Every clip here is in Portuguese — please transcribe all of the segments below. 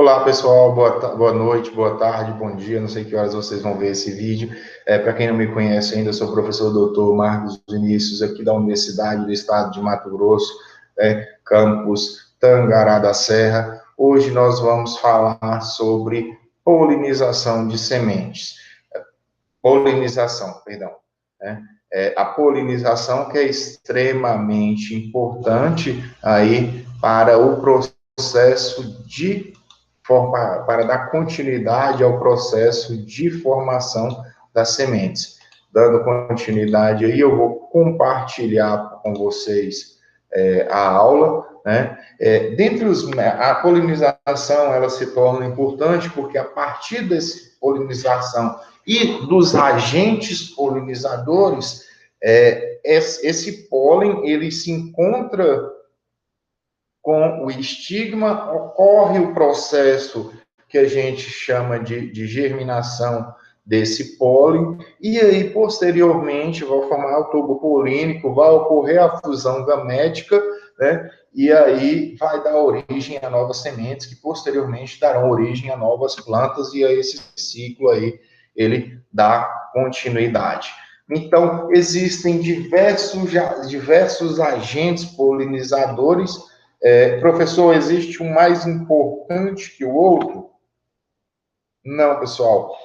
Olá, pessoal, boa noite, boa tarde, bom dia, não sei que horas vocês vão ver esse vídeo. Para quem não me conhece ainda, eu sou o professor doutor Marcos Vinícius, aqui da Universidade do Estado de Mato Grosso, campus Tangará da Serra. Hoje nós vamos falar sobre polinização de sementes. A polinização que é extremamente importante aí para o processo para dar continuidade ao processo de formação das sementes. Dando continuidade aí, eu vou compartilhar com vocês a aula, né? A polinização, ela se torna importante porque a partir dessa polinização e dos agentes polinizadores, esse pólen, ele se encontra com o estigma, ocorre o processo que a gente chama de germinação desse pólen, e aí, posteriormente, vai formar o tubo polínico, vai ocorrer a fusão gamética, né? E aí vai dar origem a novas sementes, que posteriormente darão origem a novas plantas, e a esse ciclo aí, ele dá continuidade. Então, existem diversos agentes polinizadores. Professor, existe um mais importante que o outro? Não, pessoal.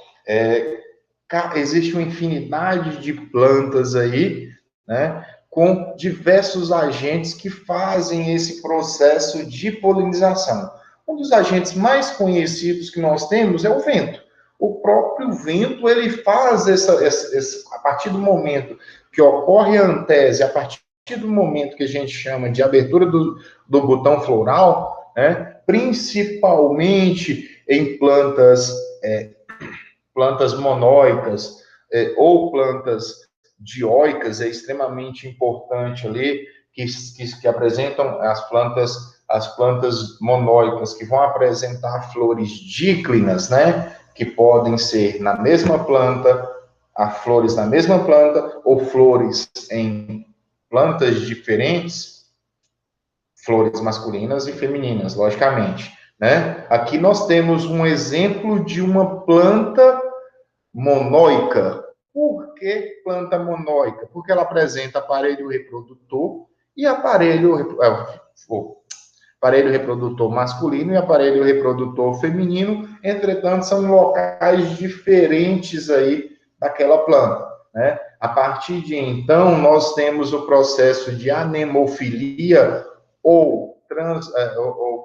Existe uma infinidade de plantas aí, né, com diversos agentes que fazem esse processo de polinização. Um dos agentes mais conhecidos que nós temos é o vento. O próprio vento, ele faz a partir do momento que ocorre a antese, a partir do momento que a gente chama de abertura do botão floral, né, principalmente em plantas monóicas ou plantas dioicas, é extremamente importante ali, que apresentam as plantas monóicas, que vão apresentar flores díclinas, né, que podem ser na mesma planta, flores na mesma planta, ou flores em plantas diferentes, flores masculinas e femininas, logicamente, né? Aqui nós temos um exemplo de uma planta monóica. Por que planta monóica? Porque ela apresenta aparelho reprodutor e aparelho reprodutor masculino e aparelho reprodutor feminino, entretanto, são locais diferentes aí daquela planta, né? A partir de então, nós temos o processo de anemofilia ou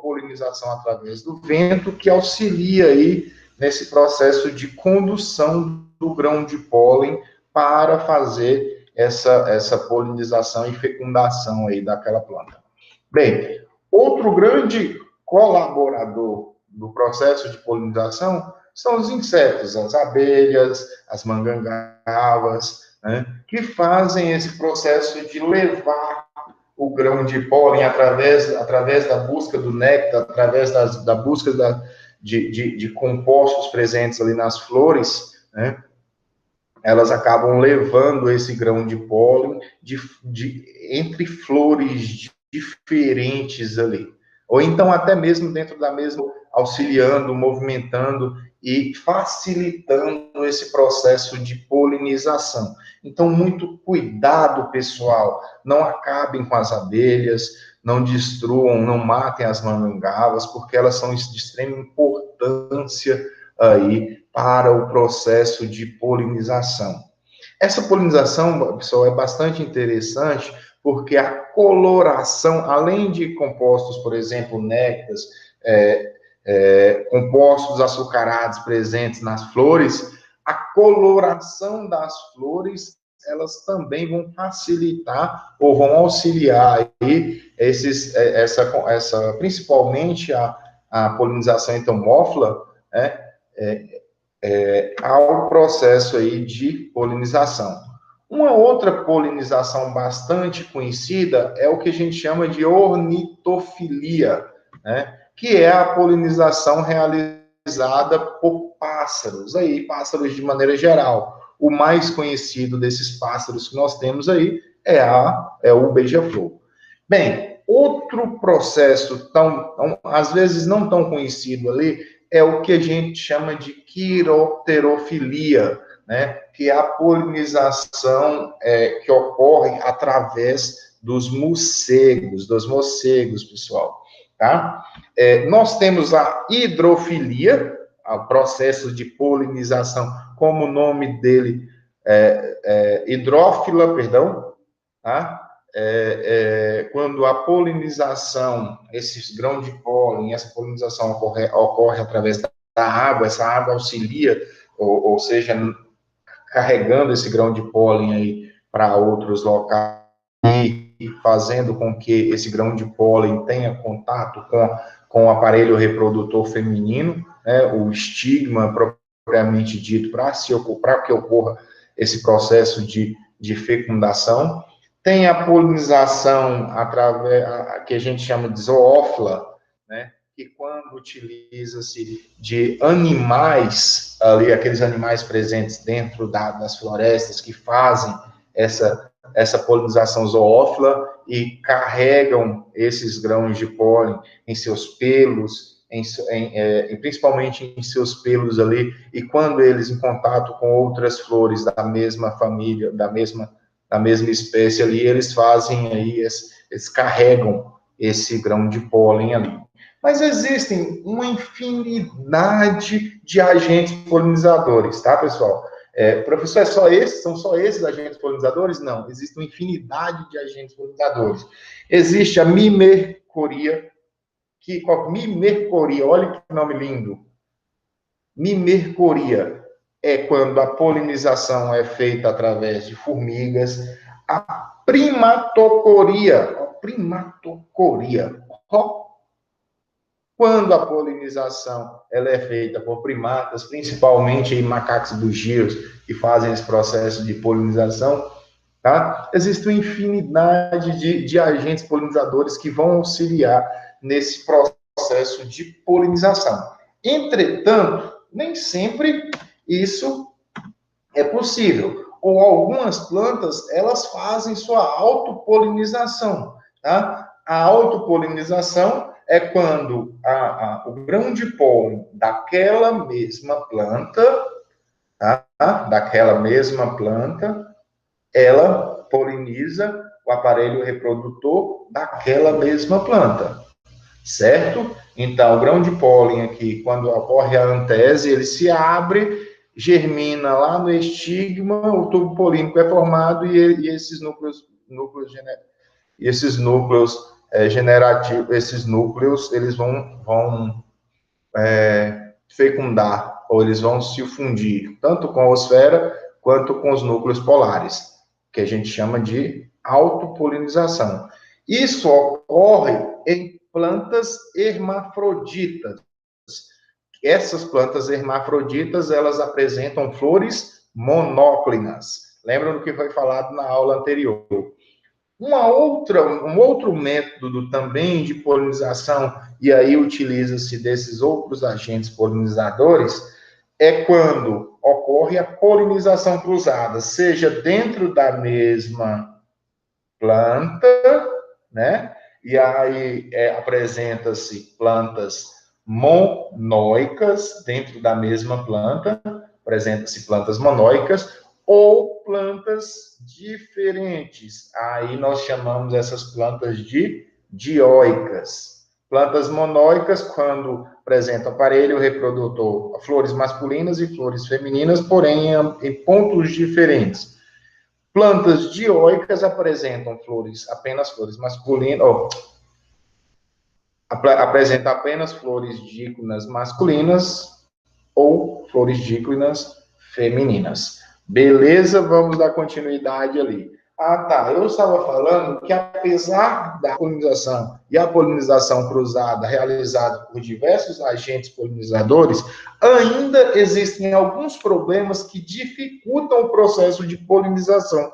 polinização através do vento, que auxilia aí nesse processo de condução do grão de pólen para fazer essa polinização e fecundação aí daquela planta. Bem, outro grande colaborador do processo de polinização são os insetos, as abelhas, as mangangavas, né, que fazem esse processo de levar o grão de pólen através da busca do néctar, através da busca de compostos presentes ali nas flores, né? Elas acabam levando esse grão de pólen entre flores diferentes ali. Ou então até mesmo dentro da mesma, auxiliando, movimentando e facilitando esse processo de polinização. Então, muito cuidado, pessoal. Não acabem com as abelhas, não destruam, não matem as mangangavas, porque elas são de extrema importância aí para o processo de polinização. Essa polinização, pessoal, é bastante interessante, porque a coloração, além de compostos, por exemplo, néctares, compostos açucarados presentes nas flores, a coloração das flores, elas também vão facilitar ou vão auxiliar aí principalmente a polinização entomófila, né, ao processo aí de polinização. Uma outra polinização bastante conhecida é o que a gente chama de ornitofilia, né? Que é a polinização realizada por pássaros, pássaros de maneira geral. O mais conhecido desses pássaros que nós temos aí é o beija-flor. Bem, Outro processo, às vezes não tão conhecido ali, é o que a gente chama de quiroterofilia, né? Que é a polinização que ocorre através dos morcegos, pessoal, tá? Nós temos a hidrofilia, o processo de polinização, como o nome dele, hidrófila, perdão, tá? Quando a polinização, esses grãos de pólen, essa polinização ocorre através da água, essa água auxilia, ou seja, carregando esse grão de pólen aí para outros locais e fazendo com que esse grão de pólen tenha contato com o aparelho reprodutor feminino, né, o estigma propriamente dito, para que ocorra esse processo de fecundação. Tem a polinização que a gente chama de zoófila, né? Que quando utiliza-se de animais, ali, aqueles animais presentes dentro das florestas que fazem essa polinização zoófila e carregam esses grãos de pólen em seus pelos, principalmente em seus pelos ali, e quando eles em contato com outras flores da mesma família, da mesma espécie ali, eles fazem aí, eles carregam esse grão de pólen ali. Mas existem uma infinidade de agentes polinizadores, tá, pessoal? Professor, são só esses agentes polinizadores? Não, existe uma infinidade de agentes polinizadores. Existe a mimercoria, olha que nome lindo. Mimercoria é quando a polinização é feita através de formigas. A primatocoria, quando a polinização ela é feita por primatas, principalmente em macacos bugios, que fazem esse processo de polinização, tá? Existe uma infinidade de agentes polinizadores que vão auxiliar nesse processo de polinização. Entretanto, nem sempre isso é possível. Ou algumas plantas, elas fazem sua autopolinização, tá? A autopolinização é quando o grão de pólen daquela mesma planta, tá? Ela poliniza o aparelho reprodutor daquela mesma planta, certo? Então, o grão de pólen aqui, quando ocorre a antese, ele se abre, germina lá no estigma, o tubo polínico é formado e esses núcleos generativos, esses núcleos, eles vão fecundar, ou eles vão se fundir, tanto com a esfera, quanto com os núcleos polares, que a gente chama de autopolinização. Isso ocorre em plantas hermafroditas. Essas plantas hermafroditas, elas apresentam flores monóclinas. Lembram do que foi falado na aula anterior? Um outro método também de polinização, e aí utiliza-se desses outros agentes polinizadores, é quando ocorre a polinização cruzada, seja dentro da mesma planta, né? E aí apresenta-se plantas monóicas dentro da mesma planta, apresenta-se plantas monóicas ou plantas diferentes. Aí nós chamamos essas plantas de dioicas. Plantas monóicas, quando apresentam aparelho reprodutor, flores masculinas e flores femininas, porém em pontos diferentes. Plantas dioicas apresentam apenas flores masculinas, apresenta apenas flores díconas masculinas ou flores díconas femininas. Beleza? Vamos dar continuidade ali. Tá. Eu estava falando que, apesar da polinização e a polinização cruzada realizada por diversos agentes polinizadores, ainda existem alguns problemas que dificultam o processo de polinização,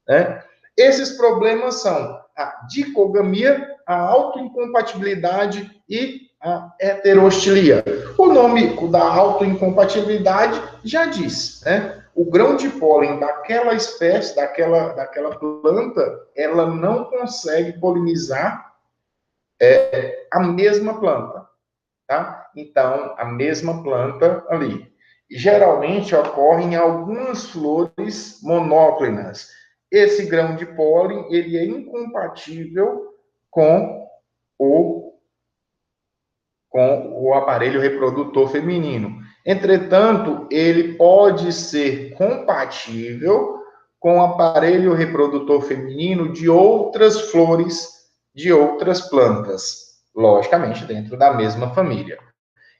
né? Esses problemas são a dicogamia, a autoincompatibilidade e a heterostilia. O nome da autoincompatibilidade já diz, né? O grão de pólen daquela espécie, daquela planta, ela não consegue polinizar a mesma planta, tá? Então, a mesma planta ali. E, geralmente ocorre em algumas flores monóclinas. Esse grão de pólen, ele é incompatível com o, com o aparelho reprodutor feminino. Entretanto, ele pode ser compatível com o aparelho reprodutor feminino de outras flores, de outras plantas, logicamente dentro da mesma família.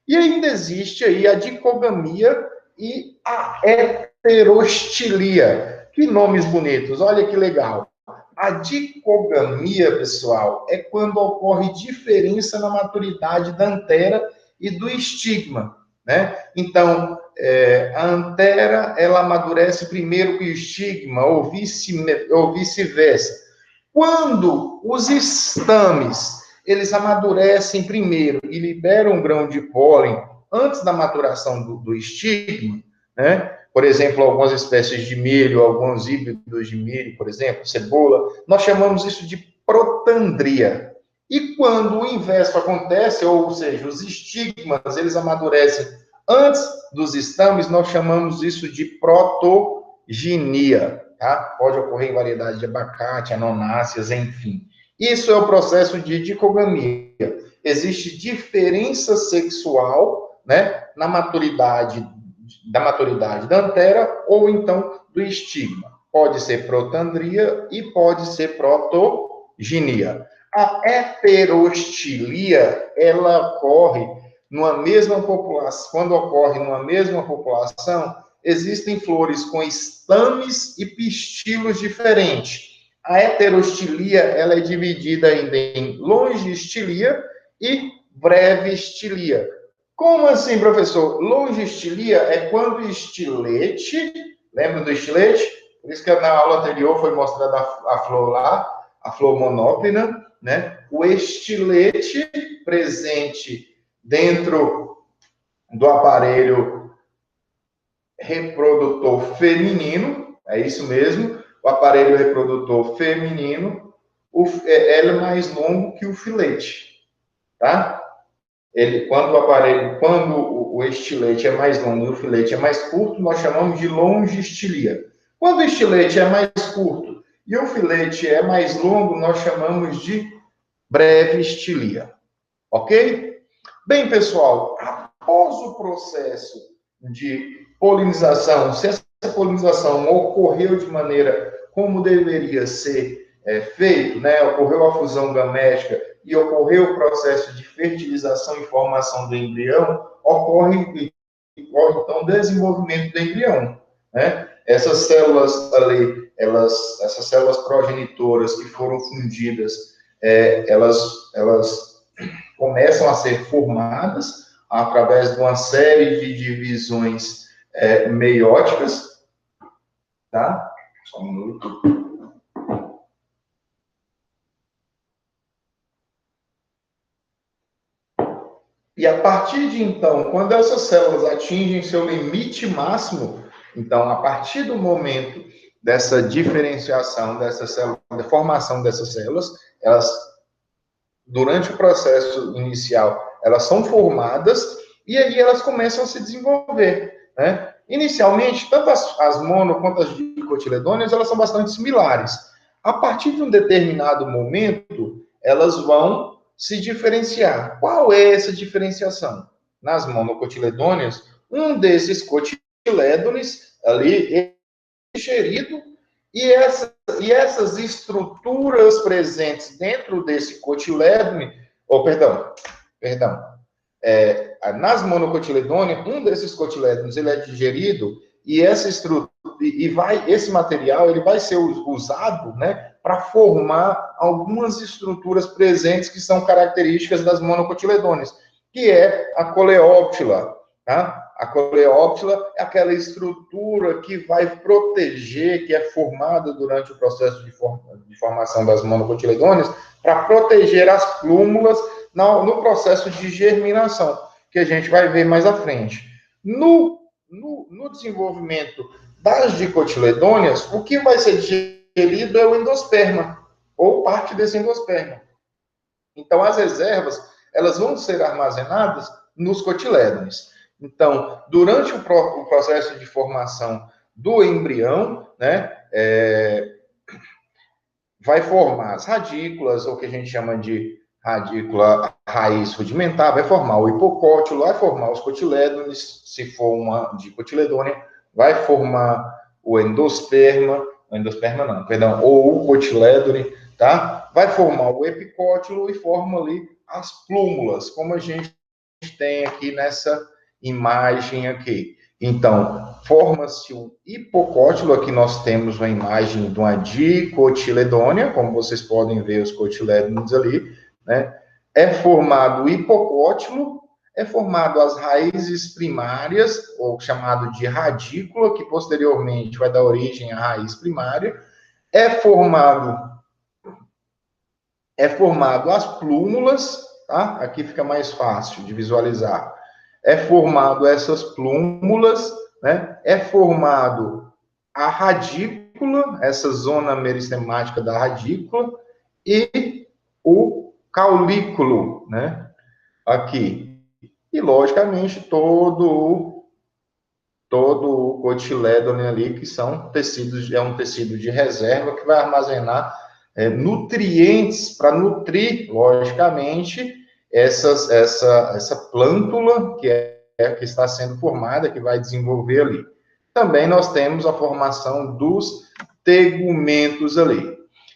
E ainda existe aí a dicogamia e a heterostilia. Que nomes bonitos, olha que legal. A dicogamia, pessoal, é quando ocorre diferença na maturidade da antera e do estigma, né? Então, a antera, ela amadurece primeiro que o estigma, ou vice-versa. Quando os estames, eles amadurecem primeiro e liberam um grão de pólen antes da maturação do estigma, né? Por exemplo, algumas espécies de milho, alguns híbridos de milho, por exemplo, cebola, nós chamamos isso de protandria. E quando o inverso acontece, ou seja, os estigmas, eles amadurecem antes dos estames, nós chamamos isso de protoginia, tá? Pode ocorrer em variedades de abacate, anonáceas, enfim. Isso é o processo de dicogamia. Existe diferença sexual, né, na maturidade da antera ou então do estigma. Pode ser protandria e pode ser protoginia. A heterostilia, ela ocorre numa mesma população, quando ocorre numa mesma população, existem flores com estames e pistilos diferentes. A heterostilia, ela é dividida ainda em longistilia e brevistilia. Como assim, professor? Longistilia é quando o estilete, lembra do estilete? Por isso que na aula anterior foi mostrada a flor lá, a flor monóclina, né? O estilete presente dentro do aparelho reprodutor feminino, é isso mesmo, o aparelho reprodutor feminino, ele é mais longo que o filete, tá? Quando o estilete é mais longo e o filete é mais curto, nós chamamos de longistilia. Quando o estilete é mais curto e o filete é mais longo, nós chamamos de brevistilia. Ok? Bem, pessoal, após o processo de polinização, se essa polinização ocorreu de maneira como deveria ser feito, né? Ocorreu a fusão gamética e ocorreu o processo de fertilização e formação do embrião, ocorre então o desenvolvimento do embrião, né? Essas células ali, essas células progenitoras que foram fundidas, elas começam a ser formadas através de uma série de divisões meióticas, tá? Só um minuto. E a partir de então, quando essas células atingem seu limite máximo, então, a partir do momento dessa diferenciação dessas células, da formação dessas células, elas, durante o processo inicial, elas são formadas e aí elas começam a se desenvolver, né? Inicialmente, tanto as mono quanto as dicotiledôneas, elas são bastante similares. A partir de um determinado momento, elas vão se diferenciar. Qual é essa diferenciação? Nas monocotiledôneas, um desses cotilédones ali é digerido e essas estruturas presentes dentro desse cotilédone, nas monocotiledôneas, um desses cotilédones ele é digerido e essa estrutura esse material ele vai ser usado, né, para formar algumas estruturas presentes que são características das monocotiledôneas, que é a coleóptila, tá? A coleóptila é aquela estrutura que vai proteger, que é formada durante o processo de formação das monocotiledôneas, para proteger as plúmulas no processo de germinação, que a gente vai ver mais à frente. No desenvolvimento das dicotiledôneas, o que vai ser digerido é o endosperma, ou parte desse endosperma. Então, as reservas, elas vão ser armazenadas nos cotilédones. Então, durante o processo de formação do embrião, né, vai formar as radículas, ou o que a gente chama de radícula raiz rudimentar, vai formar o hipocótilo, vai formar os cotilédones, se for uma de cotiledônia, vai formar o endosperma não, perdão, ou o cotilédone, tá? Vai formar o epicótilo e forma ali as plúmulas, como a gente tem aqui nessa imagem aqui. Então, forma-se o hipocótilo, aqui nós temos uma imagem de uma dicotiledônia, como vocês podem ver os cotilédones ali, né? É formado o hipocótilo, é formado as raízes primárias, ou chamado de radícula, que posteriormente vai dar origem à raiz primária, é formado as plúmulas, tá? Aqui fica mais fácil de visualizar. É formado essas plúmulas, né? É formado a radícula, essa zona meristemática da radícula, e o caulículo, né? Aqui. E, logicamente, todo o cotilédone ali, que são tecidos, é um tecido de reserva que vai armazenar nutrientes para nutrir, logicamente, essa plântula que está sendo formada, que vai desenvolver ali. Também nós temos a formação dos tegumentos ali.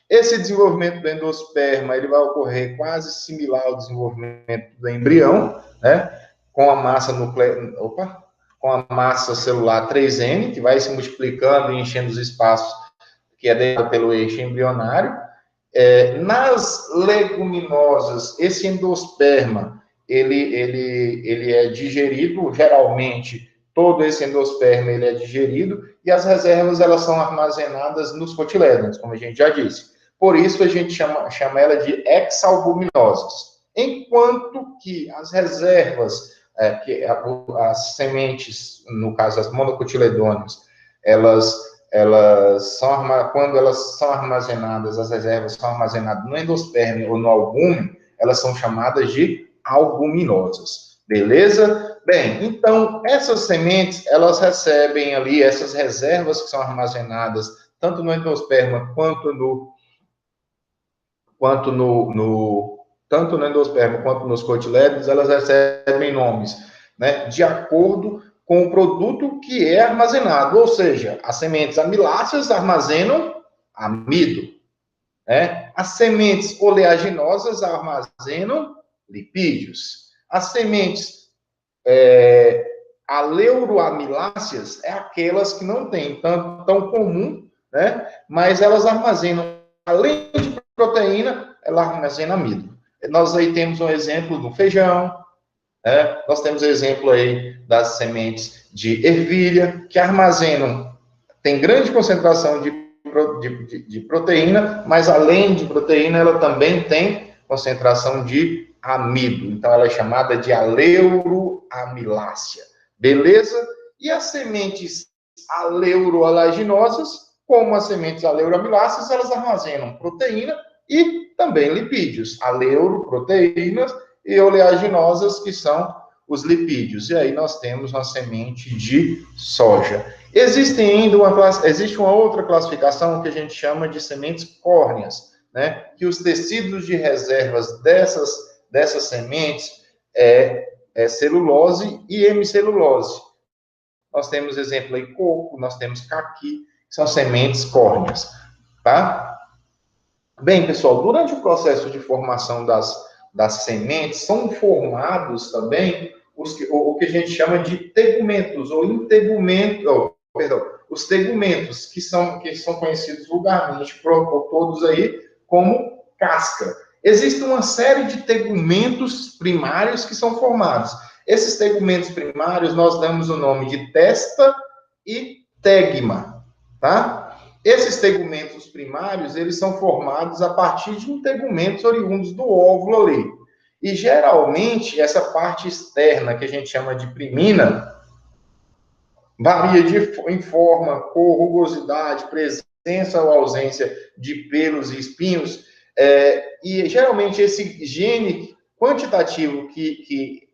Esse desenvolvimento do endosperma ele vai ocorrer quase similar ao desenvolvimento do embrião, né? Com a massa nuclear, com a massa celular 3N, que vai se multiplicando e enchendo os espaços que é dado pelo eixo embrionário. Nas leguminosas, esse endosperma, ele é digerido, geralmente, todo esse endosperma ele é digerido, e as reservas, elas são armazenadas nos cotilédones, como a gente já disse. Por isso, a gente chama ela de exalbuminosas. Enquanto que as reservas, as sementes, no caso, as monocotiledôneas, quando elas são armazenadas, as reservas são armazenadas no endosperma ou no albúmen, elas são chamadas de albuminosas. Beleza? Bem, então, essas sementes, elas recebem ali essas reservas que são armazenadas tanto no endosperma tanto no endosperma quanto nos cotilédones, elas recebem nomes, né, de acordo com o produto que é armazenado, ou seja, as sementes amiláceas armazenam amido, né? As sementes oleaginosas armazenam lipídios. As sementes aleuroamiláceas é aquelas que não têm tão comum, né? Mas elas armazenam, além de proteína, ela armazena amido. Nós aí temos um exemplo do feijão, nós temos exemplo aí das sementes de ervilha, que armazenam, tem grande concentração de proteína, mas além de proteína, ela também tem concentração de amido. Então, ela é chamada de aleuroamilácea. Beleza? E as sementes aleuro-alaginosas, como as sementes aleuroamiláceas, elas armazenam proteína e também lipídios. Aleuro, proteínas, e oleaginosas, que são os lipídios. E aí nós temos uma semente de soja. Existe uma outra classificação que a gente chama de sementes córneas, né? Que os tecidos de reservas dessas sementes é celulose e hemicelulose. Nós temos exemplo aí coco, nós temos caqui, que são sementes córneas, tá? Bem, pessoal, durante o processo de formação das sementes, são formados também o que a gente chama de tegumentos, ou integumentos, os tegumentos, que são conhecidos vulgarmente por todos aí como casca. Existe uma série de tegumentos primários que são formados. Esses tegumentos primários nós damos o nome de testa e tegma, tá? Esses tegumentos primários, eles são formados a partir de tegumentos oriundos do óvulo ali. E, geralmente, essa parte externa, que a gente chama de primina, varia em forma, cor, rugosidade, presença ou ausência de pelos e espinhos, E geralmente esse gene quantitativo que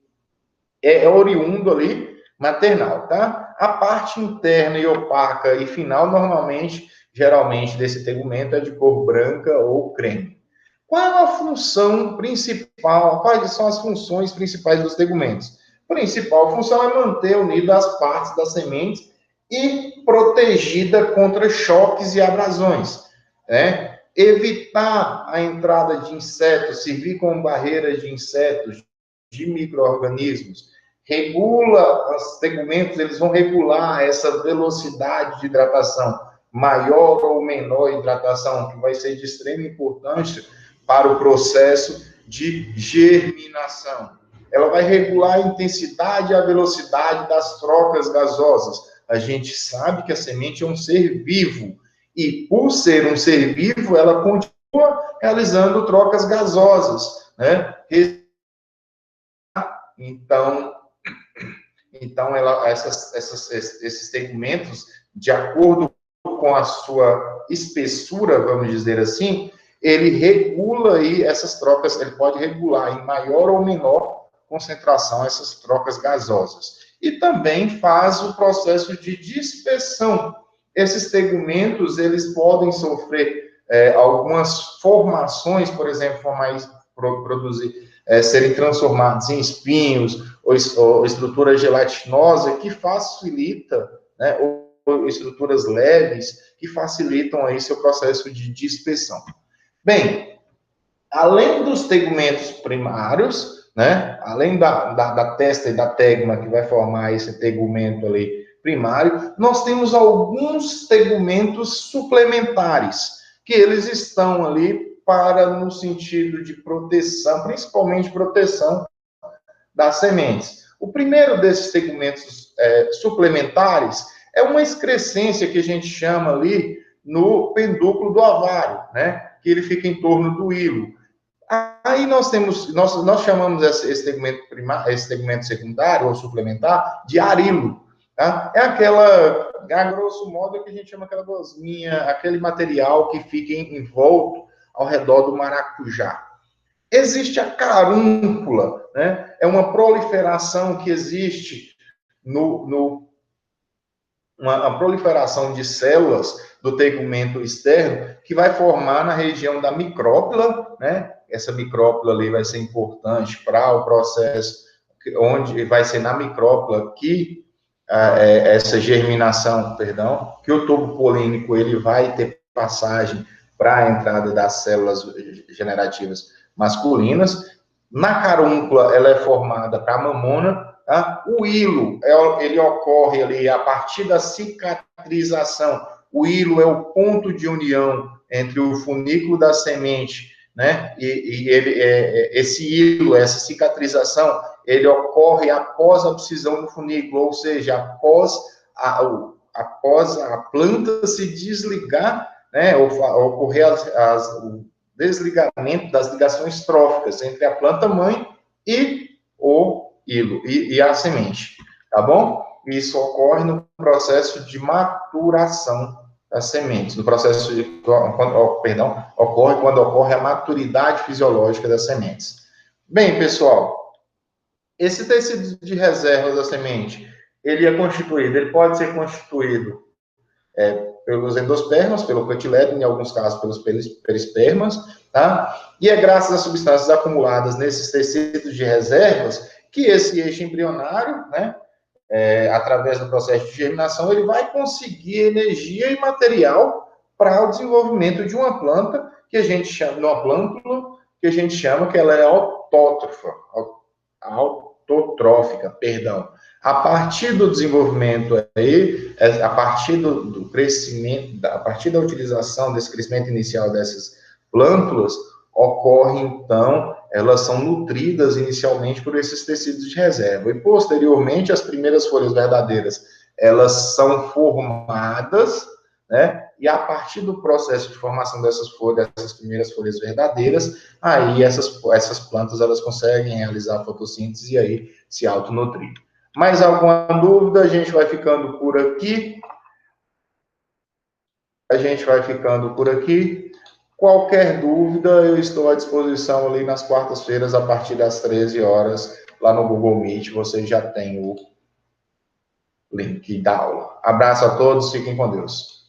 é oriundo ali maternal, tá? A parte interna e opaca e final, normalmente, geralmente, desse tegumento é de cor branca ou creme. Qual é a função principal? Quais são as funções principais dos tegumentos? A principal função é manter unidas as partes das sementes e protegida contra choques e abrasões, né? Evitar a entrada de insetos, servir como barreira de insetos, de micro-organismos, regula os tegumentos, eles vão regular essa velocidade de hidratação, maior ou menor hidratação, que vai ser de extrema importância para o processo de germinação. Ela vai regular a intensidade e a velocidade das trocas gasosas. A gente sabe que a semente é um ser vivo, e por ser um ser vivo, ela continua realizando trocas gasosas, né? Então esses segmentos, de acordo com a sua espessura, vamos dizer assim, ele regula aí essas trocas, ele pode regular em maior ou menor concentração essas trocas gasosas. E também faz o processo de dispersão. Esses tegumentos, eles podem sofrer algumas formações, por exemplo, serem transformados em espinhos ou estrutura gelatinosa que facilita, né, ou estruturas leves que facilitam aí seu processo de dispersão. Bem, além dos tegumentos primários, né, além da testa e da tegma que vai formar esse tegumento ali primário, nós temos alguns tegumentos suplementares, que eles estão ali no sentido de proteção, principalmente proteção das sementes. O primeiro desses tegumentos suplementares é uma excrescência que a gente chama ali no pedúnculo do ovário, né? Que ele fica em torno do hilo. Aí nós chamamos esse tegumento secundário ou suplementar de arilo. Tá? É a grosso modo, que a gente chama aquela gosminha, aquele material que fica envolto ao redor do maracujá. Existe a carúncula, né? É uma proliferação que existe uma proliferação de células do tegumento externo que vai formar na região da micrópila, né? Essa micrópila ali vai ser importante para o processo, onde vai ser na micrópila que essa germinação, que o tubo polínico ele vai ter passagem para a entrada das células generativas masculinas. Na carúncula, ela é formada para a mamona. Tá? O hilo, ele ocorre ali a partir da cicatrização. O hilo é o ponto de união entre o funículo da semente, né? Esse hilo, essa cicatrização, ele ocorre após a abscisão do funículo, ou seja, após a planta se desligar, né? Ocorrer o desligamento das ligações tróficas entre a planta mãe e o hilo e a semente, tá bom? Isso ocorre no processo de maturação das sementes, ocorre quando ocorre a maturidade fisiológica das sementes. Bem, pessoal, esse tecido de reserva da semente, ele pode ser constituído pelos endospermas, pelo cotilédon, em alguns casos pelos perispermas, tá? E é graças às substâncias acumuladas nesses tecidos de reservas que esse eixo embrionário, né, através do processo de germinação, ele vai conseguir energia e material para o desenvolvimento de uma planta que a gente chama, de uma plântula, que a gente chama que ela é autotrófica, perdão. A partir do desenvolvimento aí, a partir do crescimento, a partir da utilização desse crescimento inicial dessas plântulas, ocorre, então, elas são nutridas inicialmente por esses tecidos de reserva. E, posteriormente, as primeiras folhas verdadeiras, elas são formadas, né? E a partir do processo de formação dessas primeiras folhas verdadeiras, aí essas plantas, elas conseguem realizar a fotossíntese e aí se autonutrir. Mais alguma dúvida? A gente vai ficando por aqui. Qualquer dúvida, eu estou à disposição ali nas quartas-feiras, a partir das 13 horas, lá no Google Meet, você já tem o link da aula. Abraço a todos, fiquem com Deus.